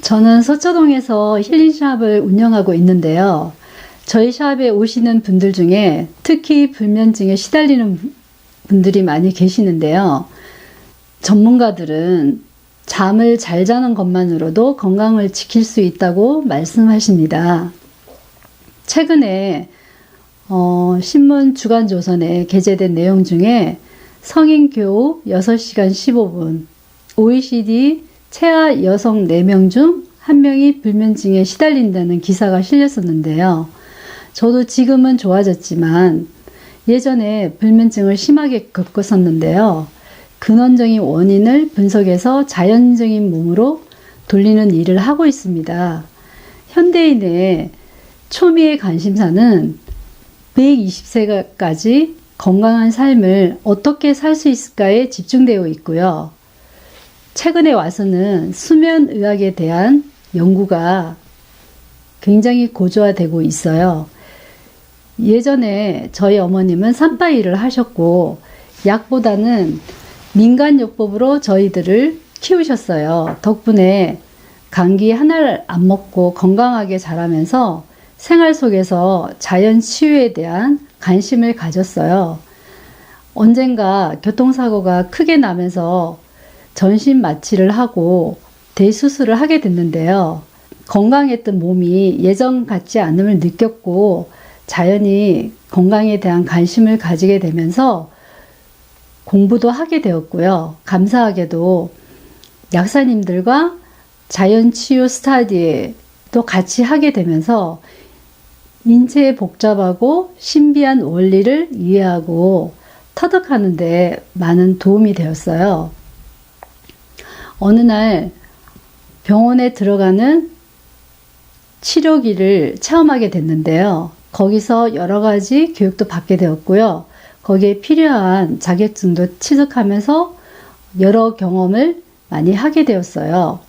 저는 서초동에서 힐링샵을 운영하고 있는데요. 저희 샵에 오시는 분들 중에 특히 불면증에 시달리는 분들이 많이 계시는데요. 전문가들은 잠을 잘 자는 것만으로도 건강을 지킬 수 있다고 말씀하십니다. 최근에 신문 주간조선에 게재된 내용 중에 성인 교우 6시간 15분, OECD 최하 여성 4명 중 1명이 불면증에 시달린다는 기사가 실렸었는데요. 저도 지금은 좋아졌지만 예전에 불면증을 심하게 겪었었는데요. 근원적인 원인을 분석해서 자연적인 몸으로 돌리는 일을 하고 있습니다. 현대인의 초미의 관심사는 120세까지 건강한 삶을 어떻게 살 수 있을까에 집중되어 있고요. 최근에 와서는 수면의학에 대한 연구가 굉장히 고조화되고 있어요. 예전에 저희 어머님은 산바이를 하셨고 약보다는 민간요법으로 저희들을 키우셨어요. 덕분에 감기 하나를 안 먹고 건강하게 자라면서 생활 속에서 자연 치유에 대한 관심을 가졌어요. 언젠가 교통사고가 크게 나면서 전신 마취를 하고 대수술을 하게 됐는데요. 건강했던 몸이 예전 같지 않음을 느꼈고 자연히 건강에 대한 관심을 가지게 되면서 공부도 하게 되었고요. 감사하게도 약사님들과 자연치유 스타디도 같이 하게 되면서 인체의 복잡하고 신비한 원리를 이해하고 터득하는 데 많은 도움이 되었어요. 어느 날 병원에 들어가는 치료기를 체험하게 됐는데요. 거기서 여러 가지 교육도 받게 되었고요. 거기에 필요한 자격증도 취득하면서 여러 경험을 많이 하게 되었어요.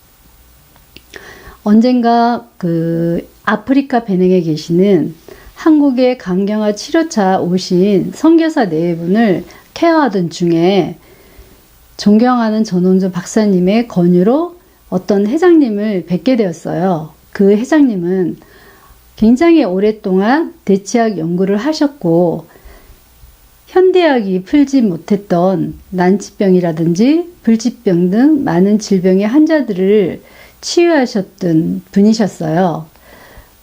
언젠가 아프리카 베냉에 계시는 한국의 강경화 치료차 오신 선교사 4분을 케어하던 중에 존경하는 전원주 박사님의 권유로 어떤 회장님을 뵙게 되었어요. 그 회장님은 굉장히 오랫동안 대치학 연구를 하셨고 현대학이 풀지 못했던 난치병이라든지 불치병 등 많은 질병의 환자들을 치유하셨던 분이셨어요.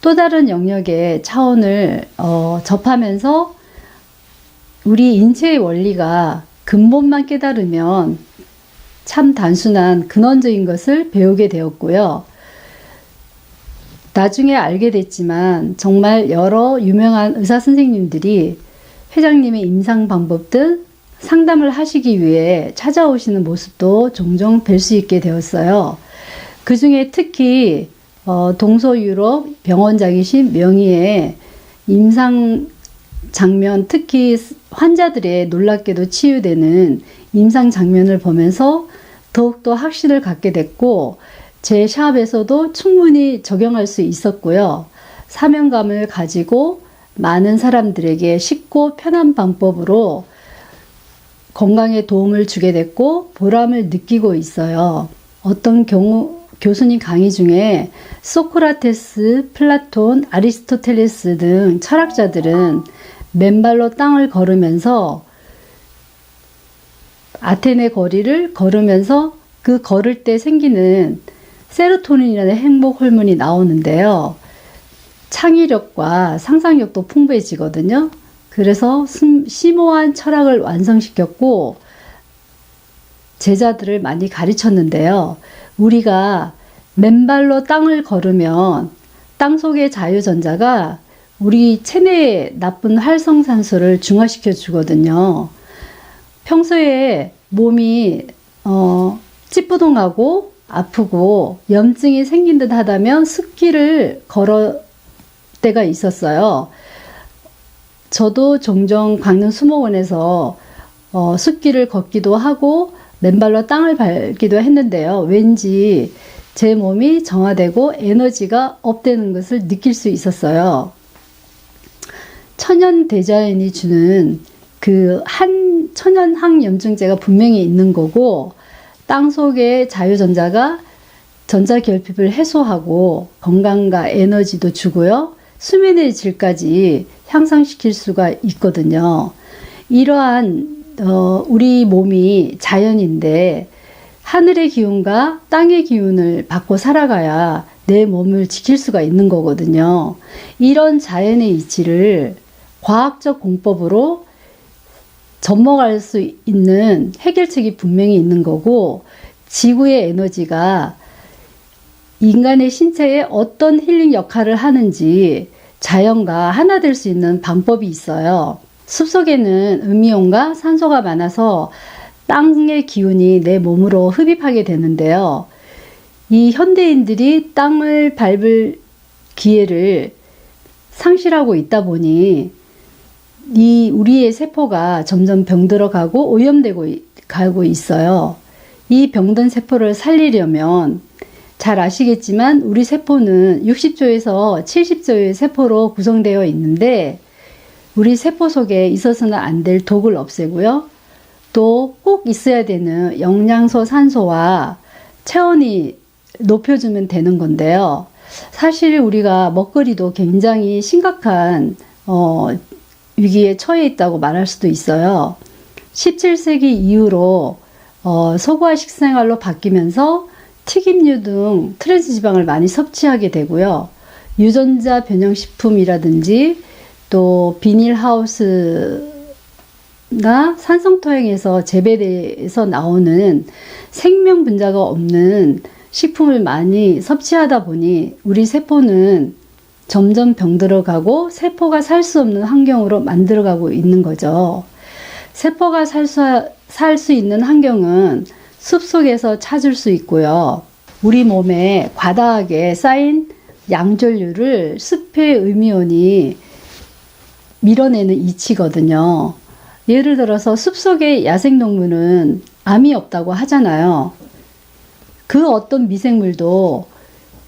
또 다른 영역의 차원을 접하면서 우리 인체의 원리가 근본만 깨달으면 참 단순한 근원적인 것을 배우게 되었고요. 나중에 알게 됐지만 정말 여러 유명한 의사 선생님들이 회장님의 임상 방법 등 상담을 하시기 위해 찾아오시는 모습도 종종 뵐 수 있게 되었어요. 그 중에 특히 동서유럽 병원장이신 명의의 임상 장면, 특히 환자들의 놀랍게도 치유되는 임상 장면을 보면서 더욱더 확신을 갖게 됐고 제 샵에서도 충분히 적용할 수 있었고요. 사명감을 가지고 많은 사람들에게 쉽고 편한 방법으로 건강에 도움을 주게 됐고 보람을 느끼고 있어요. 어떤 경우 교수님 강의 중에 소크라테스, 플라톤, 아리스토텔레스 등 철학자들은 맨발로 땅을 걸으면서 아테네 거리를 걸으면서 그 걸을 때 생기는 세로토닌이라는 행복 호르몬이 나오는데요. 창의력과 상상력도 풍부해지거든요. 그래서 심오한 철학을 완성시켰고 제자들을 많이 가르쳤는데요. 우리가 맨발로 땅을 걸으면 땅속의 자유전자가 우리 체내에 나쁜 활성산소를 중화시켜 주거든요. 평소에 몸이 찌뿌둥하고 아프고 염증이 생긴 듯 하다면 숲길을 걸을 때가 있었어요. 저도 종종 강릉 수목원에서 숲길을 걷기도 하고 맨발로 땅을 밟기도 했는데요. 왠지 제 몸이 정화되고 에너지가 업되는 것을 느낄 수 있었어요. 천연 대자연이 주는 그 천연 항염증제가 분명히 있는 거고 땅 속의 자유전자가 전자결핍을 해소하고 건강과 에너지도 주고요. 수면의 질까지 향상시킬 수가 있거든요. 이러한 우리 몸이 자연인데 하늘의 기운과 땅의 기운을 받고 살아가야 내 몸을 지킬 수가 있는 거거든요. 이런 자연의 이치를 과학적 공법으로 접목할 수 있는 해결책이 분명히 있는 거고, 지구의 에너지가 인간의 신체에 어떤 힐링 역할을 하는지 자연과 하나 될 수 있는 방법이 있어요. 숲속에는 음이온과 산소가 많아서 땅의 기운이 내 몸으로 흡입하게 되는데요. 이 현대인들이 땅을 밟을 기회를 상실하고 있다 보니 이 우리의 세포가 점점 병들어가고 오염되고 가고 있어요. 이 병든 세포를 살리려면 잘 아시겠지만 우리 세포는 60조에서 70조의 세포로 구성되어 있는데, 우리 세포 속에 있어서는 안 될 독을 없애고요. 또 꼭 있어야 되는 영양소, 산소와 체온이 높여주면 되는 건데요. 사실 우리가 먹거리도 굉장히 심각한 위기에 처해 있다고 말할 수도 있어요. 17세기 이후로 서구화 식생활로 바뀌면서 튀김류 등 트랜스 지방을 많이 섭취하게 되고요. 유전자 변형식품이라든지 또 비닐하우스나 산성토양에서 재배돼서 나오는 생명 분자가 없는 식품을 많이 섭취하다 보니 우리 세포는 점점 병들어가고 세포가 살 수 없는 환경으로 만들어가고 있는 거죠. 세포가 살 수 있는 환경은 숲속에서 찾을 수 있고요. 우리 몸에 과다하게 쌓인 양전류를 숲의 음이온이 밀어내는 이치거든요. 예를 들어서 숲속의 야생동물은 암이 없다고 하잖아요. 그 어떤 미생물도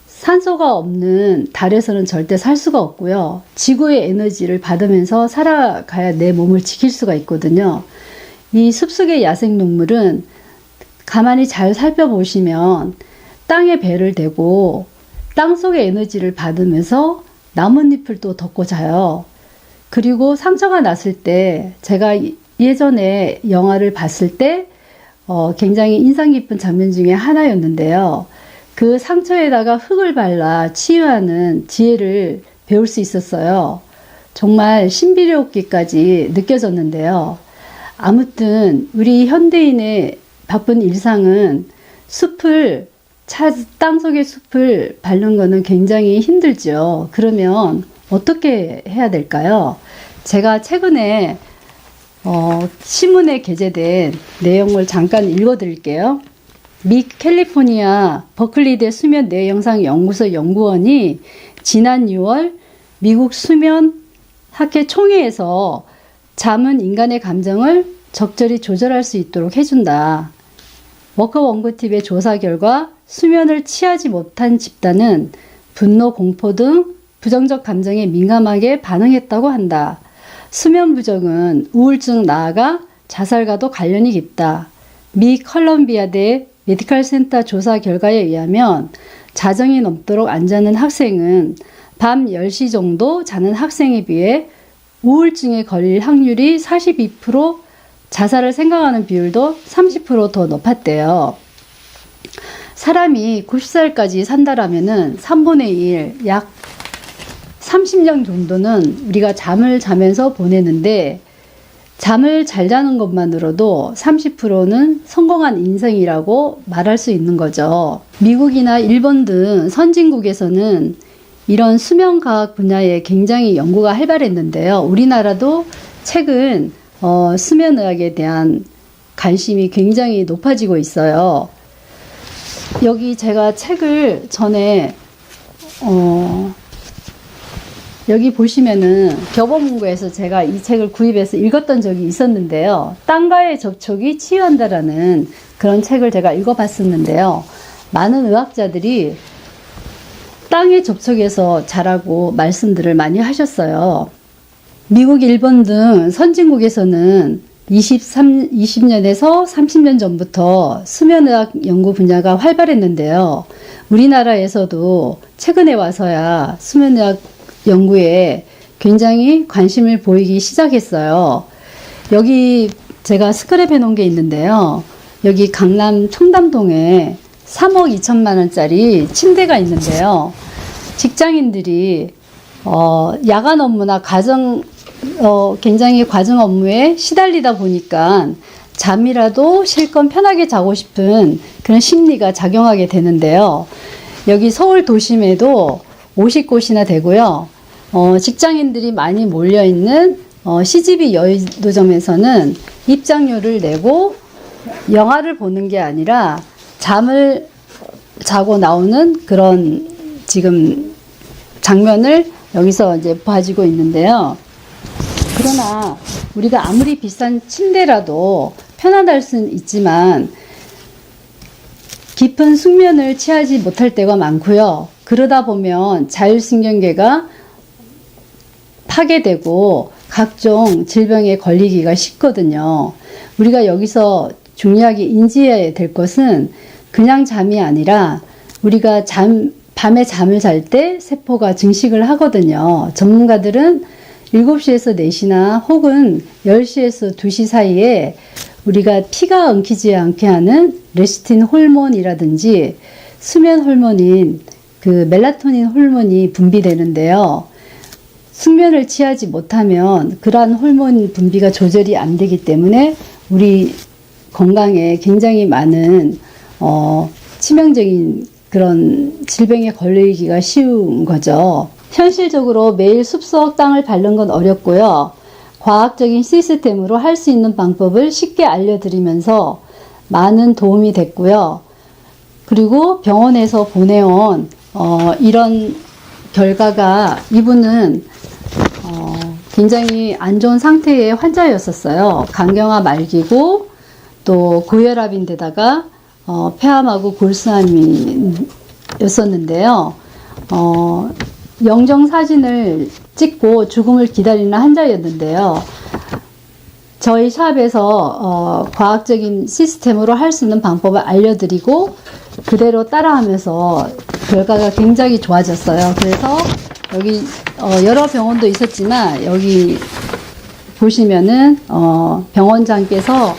산소가 없는 달에서는 절대 살 수가 없고요. 지구의 에너지를 받으면서 살아가야 내 몸을 지킬 수가 있거든요. 이 숲속의 야생동물은 가만히 잘 살펴보시면 땅에 배를 대고 땅속의 에너지를 받으면서 나뭇잎을 또 덮고 자요. 그리고 상처가 났을 때, 제가 예전에 영화를 봤을 때 굉장히 인상 깊은 장면 중에 하나였는데요. 그 상처에다가 흙을 발라 치유하는 지혜를 배울 수 있었어요. 정말 신비롭기까지 느껴졌는데요. 아무튼 우리 현대인의 바쁜 일상은 땅속의 숲을 밟는 거는 굉장히 힘들죠. 그러면 어떻게 해야 될까요? 제가 최근에 신문에 게재된 내용을 잠깐 읽어드릴게요. 미 캘리포니아 버클리대 수면 뇌영상 연구소 연구원이 지난 6월 미국 수면 학회 총회에서 잠은 인간의 감정을 적절히 조절할 수 있도록 해준다. 워커원고팁의 조사 결과 수면을 취하지 못한 집단은 분노, 공포 등 부정적 감정에 민감하게 반응했다고 한다. 수면 부족은 우울증 나아가 자살과도 관련이 깊다. 미 컬럼비아대 메디컬 센터 조사 결과에 의하면 자정이 넘도록 안 자는 학생은 밤 10시 정도 자는 학생에 비해 우울증에 걸릴 확률이 42%, 자살을 생각하는 비율도 30% 더 높았대요. 사람이 90살까지 산다라면은 3분의 1, 약 30년 정도는 우리가 잠을 자면서 보내는데, 잠을 잘 자는 것만으로도 30%는 성공한 인생이라고 말할 수 있는 거죠. 미국이나 일본 등 선진국에서는 이런 수면과학 분야에 굉장히 연구가 활발했는데요. 우리나라도 최근 수면의학에 대한 관심이 굉장히 높아지고 있어요. 여기 제가 책을 전에 여기 보시면은 교보문고에서 제가 이 책을 구입해서 읽었던 적이 있었는데요. 땅과의 접촉이 치유한다라는 그런 책을 제가 읽어봤었는데요. 많은 의학자들이 땅의 접촉에서 자라고 말씀들을 많이 하셨어요. 미국, 일본 등 선진국에서는 20년에서 30년 전부터 수면의학 연구 분야가 활발했는데요. 우리나라에서도 최근에 와서야 수면의학 연구에 굉장히 관심을 보이기 시작했어요. 여기 제가 스크랩 해놓은 게 있는데요. 여기 강남 청담동에 3억 2천만 원짜리 침대가 있는데요. 직장인들이 야간 업무나 굉장히 과정 업무에 시달리다 보니까 잠이라도 실컷 편하게 자고 싶은 그런 심리가 작용하게 되는데요. 여기 서울 도심에도 50곳이나 되고요. 직장인들이 많이 몰려있는 CGV 여의도점에서는 입장료를 내고 영화를 보는 게 아니라 잠을 자고 나오는 그런 지금 장면을 여기서 이제 봐지고 있는데요. 그러나 우리가 아무리 비싼 침대라도 편안할 수는 있지만 깊은 숙면을 취하지 못할 때가 많고요. 그러다 보면 자율신경계가 파괴되고 각종 질병에 걸리기가 쉽거든요. 우리가 여기서 중요하게 인지해야 될 것은 그냥 잠이 아니라 우리가 밤에 잠을 잘 때 세포가 증식을 하거든요. 전문가들은 7시에서 4시나 혹은 10시에서 2시 사이에 우리가 피가 엉키지 않게 하는 레시틴 호르몬이라든지 수면 호르몬인 그 멜라토닌 호르몬이 분비되는데요. 숙면을 취하지 못하면 그러한 호르몬 분비가 조절이 안 되기 때문에 우리 건강에 굉장히 많은 치명적인 그런 질병에 걸리기가 쉬운 거죠. 현실적으로 매일 숲속 땅을 밟는 건 어렵고요. 과학적인 시스템으로 할 수 있는 방법을 쉽게 알려드리면서 많은 도움이 됐고요. 그리고 병원에서 보내온 이런 결과가 이분은 굉장히 안 좋은 상태의 환자였었어요. 간경화 말기고 또 고혈압인데다가 폐암하고 골수암이었었는데요. 영정 사진을 찍고 죽음을 기다리는 환자였는데요. 저희 샵에서 과학적인 시스템으로 할 수 있는 방법을 알려드리고 그대로 따라하면서 결과가 굉장히 좋아졌어요. 그래서 여기 여러 병원도 있었지만 여기 보시면은 병원장께서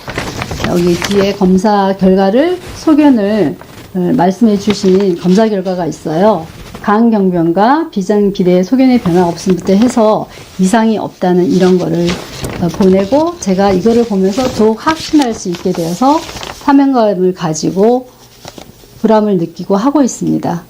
여기 뒤에 검사 결과를 소견을 말씀해 주신 검사 결과가 있어요. 간경변과 비장 비대의 소견의 변화가 없음부터 해서 이상이 없다는 이런 거를 보내고 제가 이거를 보면서 더욱 확신할 수 있게 되어서 사명감을 가지고 보람을 느끼고 하고 있습니다.